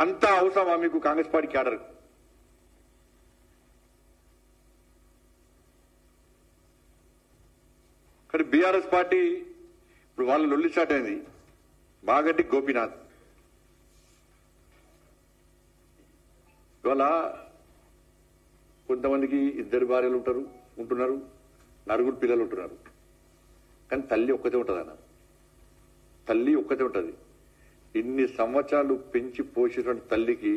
అంత అవసరమా మీకు కాంగ్రెస్ పార్టీ క్యాడర్? కానీ బీఆర్ఎస్ పార్టీ ఇప్పుడు వాళ్ళ లొల్లి స్టార్ట్ అయింది. మాగంటి గోపీనాథ్ ఇవాళ కొంతమందికి 2 భార్యలు ఉంటున్నారు, 4 పిల్లలు ఉంటున్నారు. కానీ తల్లి ఒక్కతే ఉంటుంది అన్న. తల్లి ఒక్కతే ఉంటుంది. ఇన్ని సంవత్సరాలు పెంచి పోషించిన తల్లికి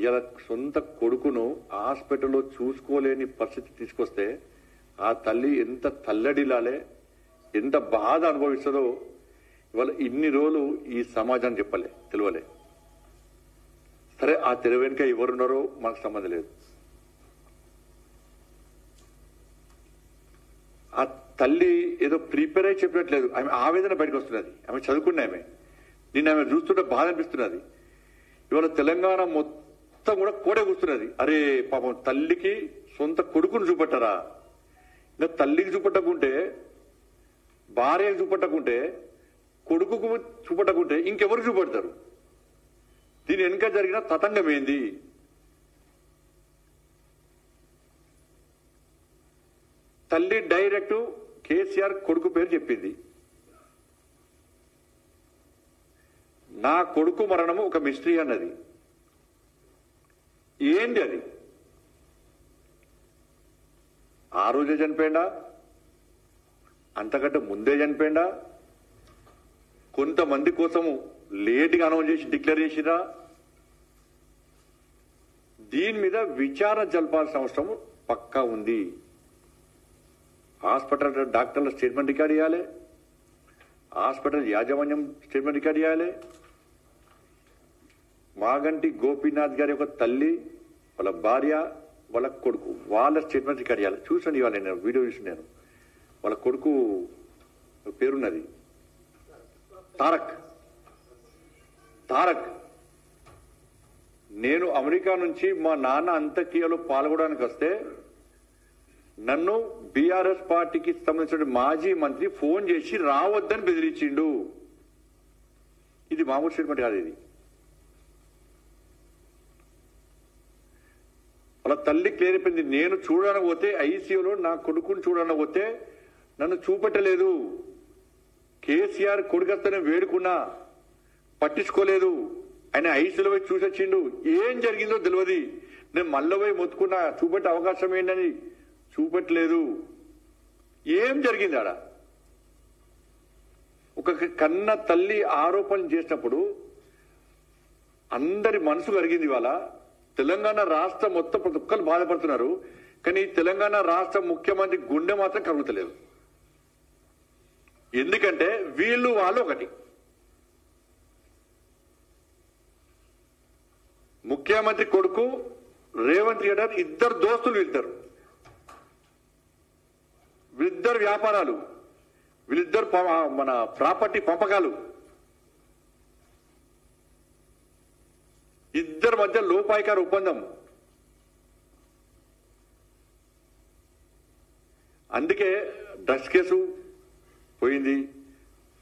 ఇలా సొంత కొడుకును హాస్పిటల్లో చూసుకోలేని పరిస్థితి తీసుకొస్తే ఆ తల్లి ఎంత తల్లడిలాలే, ఎంత బాధ అనుభవిస్తుందో ఇవాళ ఇన్ని రోజులు ఈ సమాజాన్ని తెలియలే. సరే, ఆ తెర వెనుక ఎవరున్నారో మనకు సంబంధం లేదు. ఆ తల్లి ఏదో ప్రిపేర్ అయి చెప్పినట్లేదు. ఆమె ఆవేదన బయటకు వస్తున్నది. ఆమె చదువుకున్న ఆమె. నిన్న ఆమె చూస్తుంటే బాధ అనిపిస్తున్నది. ఇవాళ తెలంగాణ మొత్తం కూడా కోడే కూస్తున్నది. అరే పాపం, తల్లికి సొంత కొడుకును చూపెట్టారా? ఇంకా తల్లికి చూపెట్టకుంటే, భార్యకు చూపెట్టకుంటే, కొడుకుకు చూపెట్టకుంటే ఇంకెవరు చూపెడతారు? దీని వెనుక జరిగిన తతంగం ఏంది? తల్లి డైరెక్ట్ కేసీఆర్ కొడుకు పేరు చెప్పింది. నా కొడుకు మరణము ఒక మిస్టరీ అన్నది. ఏంది అది? ఆ రోజే చనిపోయిందా? అంతకంటే ముందే చనిపోయిందా? కొంతమంది కోసము లేట్గా అనౌన్స్ చేసి డిక్లేర్ చేసిరా? దీని మీద విచారణ జరపాల్సిన అవసరం పక్కా ఉంది. హాస్పిటల్ డాక్టర్ల స్టేట్మెంట్ రికార్డ్ చేయాలి, హాస్పిటల్ యాజమాన్యం స్టేట్మెంట్ రికార్డ్ చేయాలి. మాగంటి గోపీనాథ్ గారి యొక్క తల్లి, వాళ్ళ భార్య, వాళ్ళ కొడుకు, వాళ్ళ స్టేట్మెంట్ రికార్డ్ చేయాలి. చూసండి, ఇవాళ నేను వీడియో చూసి, నేను వాళ్ళ కొడుకు పేరున్నది తారక్. నేను అమెరికా నుంచి మా నాన్న అంత్యక్రియలో పాల్గొనడానికి వస్తే నన్ను బీఆర్ఎస్ పార్టీకి సంబంధించిన మాజీ మంత్రి ఫోన్ చేసి రావద్దని బెదిరించిండు. ఇది మామూలు స్టేట్మెంట్ కాదు. ఇది వాళ్ళ తల్లి క్లియర్ అయిపోయింది. నేను చూడడానికి పోతే, ఐసీయూలో నా కొడుకుని చూడడానికి పోతే నన్ను చూపెట్టలేదు. కేసీఆర్ కొడుకొస్తేనే వేడుకున్నా, పట్టించుకోలేదు. ఆయన ఐసీలో పోయి చూసొచ్చిండు. ఏం జరిగిందో తెలియదు. నేను మళ్ళీ పోయి మొత్తుకున్నా, చూపెట్టే అవకాశం ఏంటని. చూపెట్టలేదు. ఏం జరిగింది ఆడ? ఒక కన్న తల్లి ఆరోపణలు చేసినప్పుడు అందరి మనసు కరిగింది. ఇవాళ తెలంగాణ రాష్ట్రం మొత్తం ప్రతి ఒక్కరు బాధపడుతున్నారు. కానీ తెలంగాణ రాష్ట్ర ముఖ్యమంత్రి గుండె మాత్రం కరుగుతలేదు. ఎందుకంటే వీళ్ళు వాళ్ళు ఒకటి. ముఖ్యమంత్రి కొడుకు రేవంత్ రెడ్డి గారు ఇద్దరు దోస్తులు, వీళ్ళిద్దరు వ్యాపారాలు, వీళ్ళిద్దరు మన ప్రాపర్టీ పంపకాలు, ఇద్దరి మధ్య లోపాయికార ఒప్పందం. అందుకే డ్రగ్స్ కేసు పోయింది,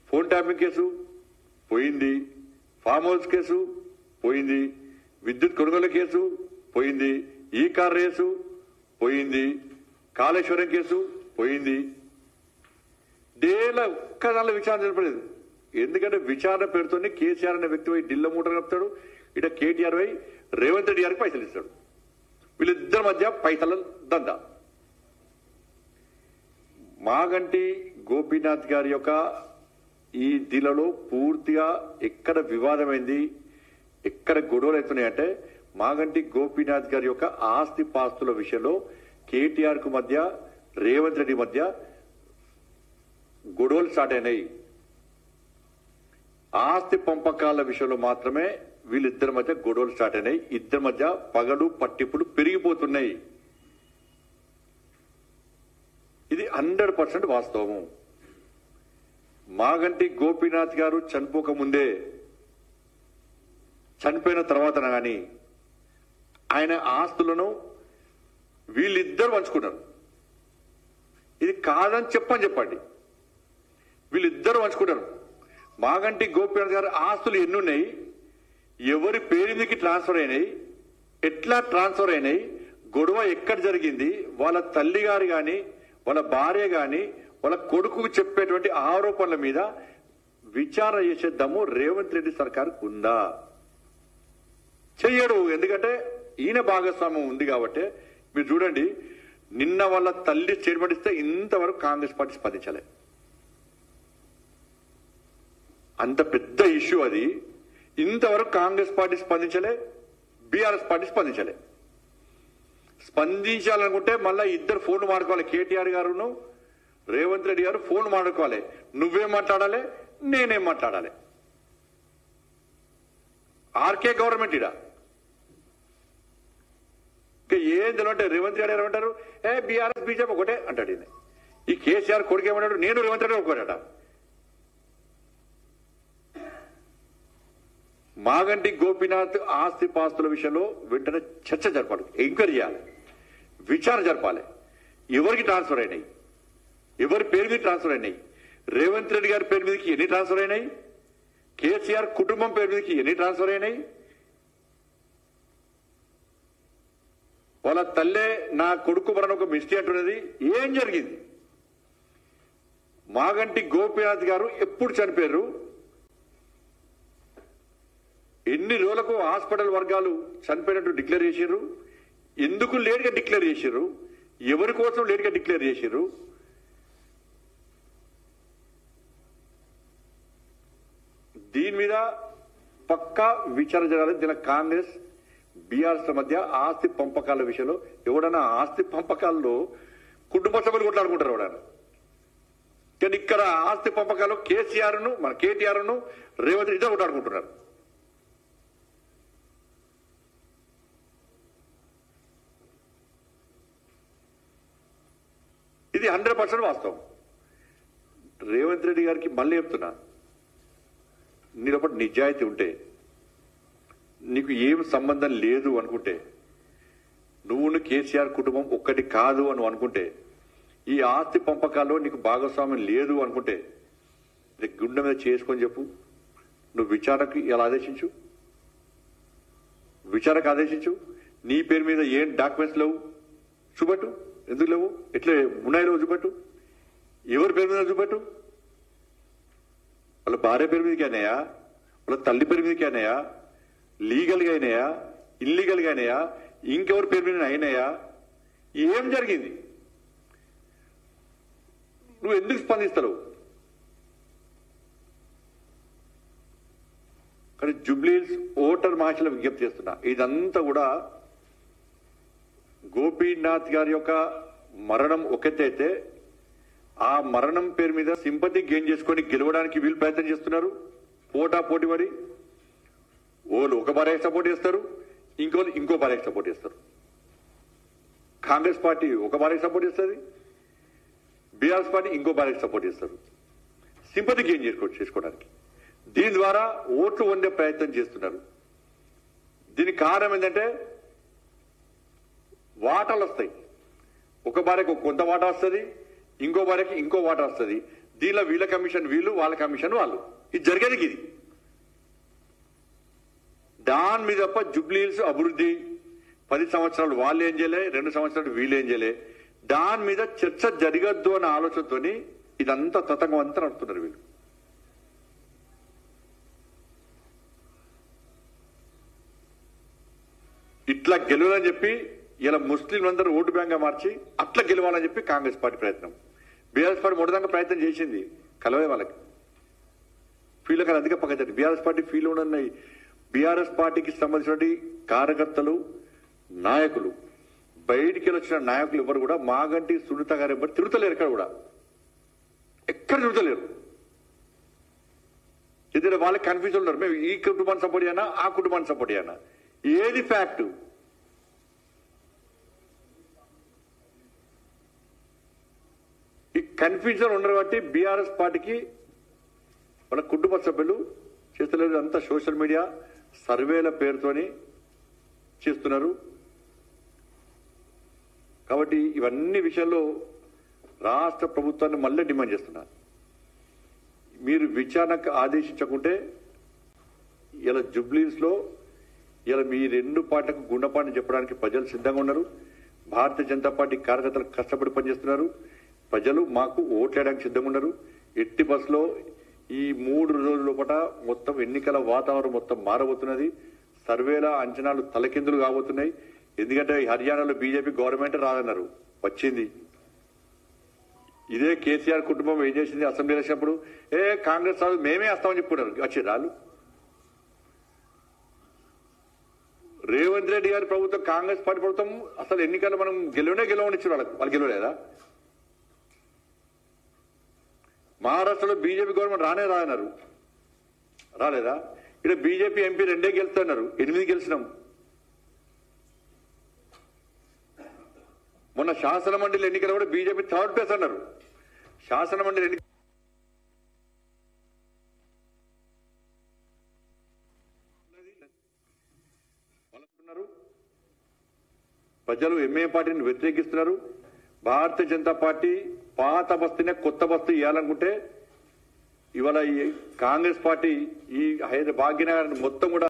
ఫోన్ ట్యాపింగ్ కేసు పోయింది, ఫామ్ హౌస్ కేసు పోయింది, విద్యుత్ కొనుగోలు కేసు పోయింది, ఈ కార్ రేసు పోయింది, కాళేశ్వరం కేసు పోయింది. ఒక్క దానిలో విచారణ జరపలేదు. ఎందుకంటే విచారణ పేరుతోనే కేసీఆర్ అనే వ్యక్తి పోయి ఢిల్లీ మూట కలుపుతాడు, ఇట కేటీఆర్ పోయి రేవంత్ రెడ్డి గారికి పైసలు ఇస్తాడు. వీళ్ళిద్దరి మధ్య పైసల దందా. మాగంటి గోపీనాథ్ గారి యొక్క ఈ దిలలో పూర్తిగా ఎక్కడ వివాదమైంది, ఎక్కడ గొడవలు అవుతున్నాయంటే మాగంటి గోపీనాథ్ గారి యొక్క ఆస్తి పాస్తుల విషయంలో కేటీఆర్ కు మధ్య, రేవంత్ రెడ్డి మధ్య గొడవలు స్టార్ట్ అయినాయి. ఆస్తి పంపకాల విషయంలో మాత్రమే వీళ్ళిద్దరి మధ్య గొడవలు స్టార్ట్ అయినాయి. ఇద్దరి మధ్య పగడు పట్టింపులు పెరిగిపోతున్నాయి. ఇది 100% వాస్తవము. మాగంటి గోపీనాథ్ గారు చనిపోకముందే, చనిపోయిన తర్వాత కానీ ఆయన ఆస్తులను వీళ్ళిద్దరు పంచుకున్నారు. ఇది కాదని చెప్పండి. వీళ్ళిద్దరు పంచుకుంటారు. మాగంటి గోపీనాథ్ గారు ఆస్తులు ఎన్ని ఉన్నాయి, ఎవరి పేరు మీదకి ట్రాన్స్ఫర్ అయినాయి, ఎట్లా ట్రాన్స్ఫర్ అయినాయి, గొడవ ఎక్కడ జరిగింది, వాళ్ళ తల్లి గారు గాని వాళ్ళ భార్య గాని వాళ్ళ కొడుకు చెప్పేటువంటి ఆరోపణల మీద విచారణ చేసే దమ్ము రేవంత్ రెడ్డి సర్కార్కు ఉందా? చెయ్యడు. ఎందుకంటే ఈయన భాగస్వామ్యం ఉంది కాబట్టి. మీరు చూడండి, నిన్న వాళ్ళ తల్లి స్టేట్మెంట్ ఇస్తే ఇంతవరకు కాంగ్రెస్ పార్టీ స్పందించలే. అంత పెద్ద ఇష్యూ అది. ఇంతవరకు కాంగ్రెస్ పార్టీ స్పందించలే, బీఆర్ఎస్ పార్టీ స్పందించలే. స్పందించాలనుకుంటే మళ్ళా ఇద్దరు ఫోన్లు మాడుకోవాలి. కేటీఆర్ గారును రేవంత్ రెడ్డి గారు ఫోన్ మాడుకోవాలి. నువ్వేం మాట్లాడాలి, నేనేం మాట్లాడాలి. ఆర్కే గవర్నమెంట్ ఇడా ఇంకా ఏం తెలియంటే రేవంత్ రెడ్డి గారు ఏమంటారు, బీఆర్ఎస్ బీజేపీ ఒకటే అంటాడు. ఈయన ఈ కేసీఆర్ కొడుకు ఏమంటాడు, నేను రేవంత్ రెడ్డి ఒకటట. మాగంటి గోపీనాథ్ ఆస్తి పాస్తుల విషయంలో వెంటనే చర్చ జరపాలి, ఎంక్వైరీ చేయాలి, విచారణ జరపాలి. ఎవరికి ట్రాన్స్ఫర్ అయినాయి, ఎవరి పేరు మీద ట్రాన్స్ఫర్ అయినాయి, రేవంత్ రెడ్డి గారి పేరు మీదకి ఎన్ని ట్రాన్స్ఫర్ అయినాయి, కేసీఆర్ కుటుంబం పేరు మీదకి ఎన్ని ట్రాన్స్ఫర్ అయినాయి, వాళ్ళ తల్లే నా కొడుకు మరణ ఒక మిస్టేక్ అంటున్నది, ఏం జరిగింది, మాగంటి గోపీనాథ్ గారు ఎప్పుడు చనిపోయారు, ఎన్ని రోజులకు హాస్పిటల్ వర్గాలు చనిపోయినట్టు డిక్లేర్ చేశారు, ఎందుకు లేట్గా డిక్లేర్ చేశారు, ఎవరి కోసం లేట్గా డిక్లేర్ చేశారు, దీని మీద పక్కా విచారణ జరగాలి. దీని కాంగ్రెస్ బీఆర్ఎస్ మధ్య ఆస్తి పంపకాల విషయంలో ఎవడన్నా ఆస్తి పంపకాల్లో కుటుంబ సభ్యులు కొట్లాడుకుంటారు ఎవడన్నా. కానీ ఇక్కడ ఆస్తి పంపకాలు కేసీఆర్ ను మన కేటీఆర్ ను రేవంత్ రెడ్డి కొట్లాడుకుంటున్నారు. ఇది 100% వాస్తవం. రేవంత్ రెడ్డి గారికి మళ్ళీ చెప్తున్నా, నీ లోపల నిజాయితీ ఉంటే, నీకు ఏం సంబంధం లేదు అనుకుంటే, నువ్వు కేసీఆర్ కుటుంబం ఒక్కటి కాదు అని అనుకుంటే, ఈ ఆస్తి పంపకాల్లో నీకు భాగస్వామ్యం లేదు అనుకుంటే, గుండె మీద చేసుకొని చెప్పు. నువ్వు విచారణకు ఇలా ఆదేశించు, విచారణకు ఆదేశించు. నీ పేరు మీద ఏం డాక్యుమెంట్స్ లేవు చూపెట్టు. ఎందుకు లేవు, ఎట్లా ఉన్నాయో చూపెట్టు. ఎవరి పేరు మీద చూపెట్టు. వాళ్ళ భార్య పేరు మీదకి అయినాయా, వాళ్ళ తల్లి పేరు మీదకి అయినాయా, లీగల్గా అయినాయా, ఇల్లీగల్గా అయినాయా, ఇంకెవరి పేరు మీద అయినాయా, ఏం జరిగింది, నువ్వు ఎందుకు స్పందిస్తావు? కానీ జూబ్లీహిల్స్ ఓటర్ మహాశయుల విజ్ఞప్తి చేస్తున్నా, ఇదంతా కూడా గోపీనాథ్ గారి యొక్క మరణం ఒకటైతే, ఆ మరణం పేరు మీద సింపతి గెయిన్ చేసుకొని గెలవడానికి వీళ్ళు ప్రయత్నం చేస్తున్నారు. పోటా పోటీ పడి ఓళ్ళు ఒక భార్యకి సపోర్ట్ చేస్తారు, ఇంకోళ్ళు ఇంకో భార్యకి సపోర్ట్ చేస్తారు. కాంగ్రెస్ పార్టీ ఒక భార్యకి సపోర్ట్ చేస్తుంది, బీఆర్ఎస్ పార్టీ ఇంకో భార్యకి సపోర్ట్ చేస్తారు, సింపతి గెయిన్ చేసుకోవడానికి. దీని ద్వారా ఓట్లు వండే ప్రయత్నం చేస్తున్నారు. దీనికి కారణం ఏంటంటే వాటాలు వస్తాయి. ఒక భార్యకు కొంత వాటా వస్తుంది, ఇంకో భార్యకి ఇంకో వాటా వస్తుంది. దీనిలో వీళ్ళ కమిషన్ వీళ్ళు, వాళ్ళ కమిషన్ వాళ్ళు. ఇది జరిగేది ఇది. దాని మీద తప్ప జూబ్లీహిల్స్ అభివృద్ధి 10 సంవత్సరాలు వాళ్ళు ఏం చేయలే, 2 సంవత్సరాలు వీళ్ళు ఏం చేయలే. దాని మీద చర్చ జరగద్దు అనే ఆలోచనతో ఇదంతా తతంగం అంతా నడుపుతున్నారు వీళ్ళు. ఇట్లా గెలవాలని చెప్పి ఇలా ముస్లింలందరూ ఓటు బ్యాంక్ గా మార్చి అట్లా గెలవాలని చెప్పి కాంగ్రెస్ పార్టీ ప్రయత్నం. బీఆర్ఎస్ పార్టీ మొదటిదాకా ప్రయత్నం చేసింది, కలవే వాళ్ళకి ఫీల్ కానీ అందుకే పక్కన బీఆర్ఎస్ పార్టీ ఫీల్ ఉన్నాయి. బీఆర్ఎస్ పార్టీకి సంబంధించిన కార్యకర్తలు, నాయకులు, బయటికి వచ్చిన నాయకులు ఎవరు కూడా మాగంటి సునీత గారు ఎవరు తిరుగుతలేరు, ఎక్కడ కూడా ఎక్కడ తిరుగుతలేరు. ఎందుకంటే వాళ్ళకి కన్ఫ్యూజన్ ఉన్నారు, మేము ఈ కుటుంబాన్ని సపోర్ట్ చేయనా, ఆ కుటుంబాన్ని సపోర్ట్ చేయనా, ఏది ఫ్యాక్ట్? ఈ కన్ఫ్యూజన్ ఉండరు బట్టి బీఆర్ఎస్ పార్టీకి వాళ్ళ కుటుంబ సభ్యులు చేస్తలేదు. అంతా సోషల్ మీడియా సర్వేల పేరుతోని చేస్తున్నారు. కాబట్టి ఇవన్నీ విషయాల్లో రాష్ట్ర ప్రభుత్వాన్ని మళ్ళీ డిమాండ్ చేస్తున్నారు. మీరు విచారణకు ఆదేశించకుంటే ఇలా జుబ్లీస్ లో ఇలా మీ రెండు పార్టీలకు గుండపాన్ని చెప్పడానికి ప్రజలు సిద్ధంగా ఉన్నారు. భారతీయ జనతా పార్టీ కార్యకర్తలు కష్టపడి పనిచేస్తున్నారు. ప్రజలు మాకు ఓట్లేయడానికి సిద్ధంగా ఉన్నారు. ఎట్టి బస్సులో ఈ 3 రోజుల లోపల మొత్తం ఎన్నికల వాతావరణం మొత్తం మారబోతున్నది. సర్వేల అంచనాలు తలకిందులు కాబోతున్నాయి. ఎందుకంటే హర్యానాలో బీజేపీ గవర్నమెంట్ రాదన్నారు, వచ్చింది. ఇదే కేసీఆర్ కుటుంబం ఏం చేసింది? అసెంబ్లీ వచ్చినప్పుడు కాంగ్రెస్ రాదు మేమే వస్తామని చెప్పుకున్నారు, వచ్చి రాళ్ళు. రేవంత్ రెడ్డి గారి ప్రభుత్వం, కాంగ్రెస్ పార్టీ ప్రభుత్వం అసలు ఎన్నికలు మనం గెలవనిచ్చారు వాళ్ళు గెలవలేదా? మహారాష్ట్రలో బీజేపీ గవర్నమెంట్ రాదన్నారు, రాలేదా? ఇక్కడ బీజేపీ ఎంపీ 2 గెలుస్తున్నారు, 8 గెలిచినాం. మొన్న శాసన మండలి ఎన్నికలు కూడా బీజేపీ 3rd ప్లేస్ అన్నారు. శాసన మండలి ఎన్నికలు ప్రజలు ఎంఏ పార్టీని వ్యతిరేకిస్తున్నారు. భారతీయ జనతా పార్టీ పాత బస్తీనే కొత్త బస్తీ ఇవ్వాలనుకుంటే ఇవాళ ఈ కాంగ్రెస్ పార్టీ ఈ భాగ్యనగర్ మొత్తం కూడా